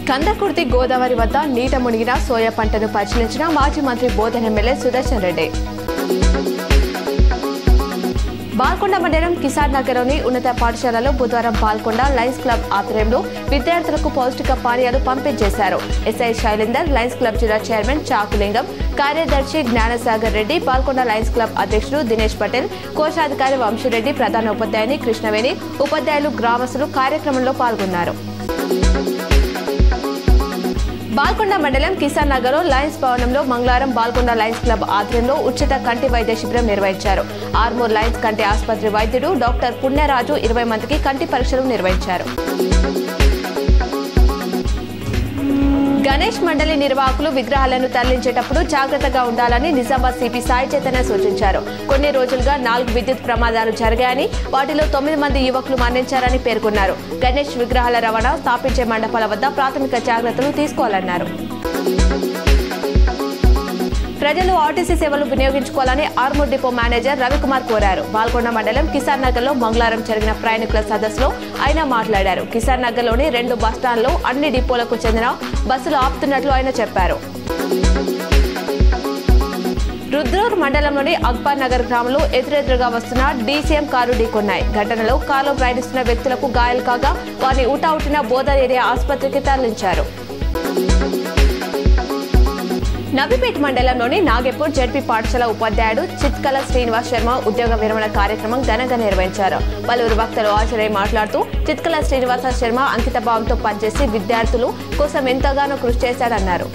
కందకుర్తి గోదావరి వద్ద నీట మునిగిన సోయా పంటను పరిశీలించిన మాజీ మంత్రి బోధన్ ఎమ్మెల్యే సుదర్శన్ రెడ్డి. బాల్కొండ మండలం కిసాన్ నగర్లోని ఉన్నత పాఠశాలలో బుధవారం బాల్కొండ లయన్స్ క్లబ్ ఆధ్వర్యంలో విద్యార్థులకు పౌష్టిక పానీయాలు పంపించేశారు. ఎస్ఐ శైలేందర్, లయన్స్ క్లబ్ జిల్లా చైర్మన్ చాకులింగం, కార్యదర్శి జ్ఞానసాగర్ రెడ్డి, బాల్కొండ లయన్స్ క్లబ్ అధ్యక్షుడు దినేష్ పటేల్, కోశాధికారి వంశీరెడ్డి, ప్రధాన ఉపాధ్యాయుని కృష్ణవేణి, ఉపాధ్యాయులు, గ్రామస్తులు కార్యక్రమంలో పాల్గొన్నారు. బాల్కొండ మండలం కిసాన్ నగర్ లయన్స్ భవనంలో మంగళవారం బాల్కొండ లయన్స్ క్లబ్ ఆధ్వర్యంలో ఉచిత కంటి వైద్య శిబిరం నిర్వహించారు. ఆర్మూర్ లయన్స్ కంటి ఆసుపత్రి వైద్యుడు డాక్టర్ పుణ్యరాజు 20 మందికి కంటి పరీక్షలు నిర్వహించారు. గణేష్ మండలి నిర్వాహకులు విగ్రహాలను తరలించేటప్పుడు జాగ్రత్తగా ఉండాలని నిజామాబాద్ సిపి సాయి చైతన్య సూచించారు. కొన్ని రోజులుగా 4 విద్యుత్ ప్రమాదాలు జరిగాయని, వాటిలో 9 మంది యువకులు మరణించారని పేర్కొన్నారు. గణేష్ విగ్రహాల రవాణా స్థాపించే మండపాల వద్ద ప్రాథమిక జాగ్రత్తలు తీసుకోవాలన్నారు. ప్రజలు ఆర్టీసీ సేవలు వినియోగించుకోవాలని ఆర్మూర్ డిపో మేనేజర్ రవికుమార్ కోరారు. బాల్కొండ మండలం కిసాన్ నగర్ లో మంగళవారం జరిగిన ప్రయాణికుల సదస్సులో ఆయన మాట్లాడారు. కిసాన్ నగర్ లోని 2 బస్టాండ్లో అన్ని డిపోలకు చెందిన బస్సులు ఆపుతున్నట్లు ఆయన చెప్పారు. రుద్రూర్ మండలంలోని అక్బర్ నగర్ గ్రామంలో ఎదురెదురుగా వస్తున్న డీసీఎం కారు ఢీకొన్నాయి. ఘటనలో కారులో ప్రయాణిస్తున్న వ్యక్తులకు గాయాలు కాగా వారిని ఊటావుటిన బోధన్ ఏరియా ఆసుపత్రికి తరలించారు. నబీపేట్ మండలంలోని నాగేపూర్ జెడ్పీ పాఠశాల ఉపాధ్యాయుడు చిత్కల శ్రీనివాస్ శర్మ ఉద్యోగ విరమణ కార్యక్రమం ఘనంగా నిర్వహించారు. పలువురు వక్తలు హాజరై మాట్లాడుతూ చిత్కల శ్రీనివాస శర్మ అంకిత భావంతో పనిచేసి విద్యార్థులు కోసం ఎంతగానో కృషి చేశాడన్నారు.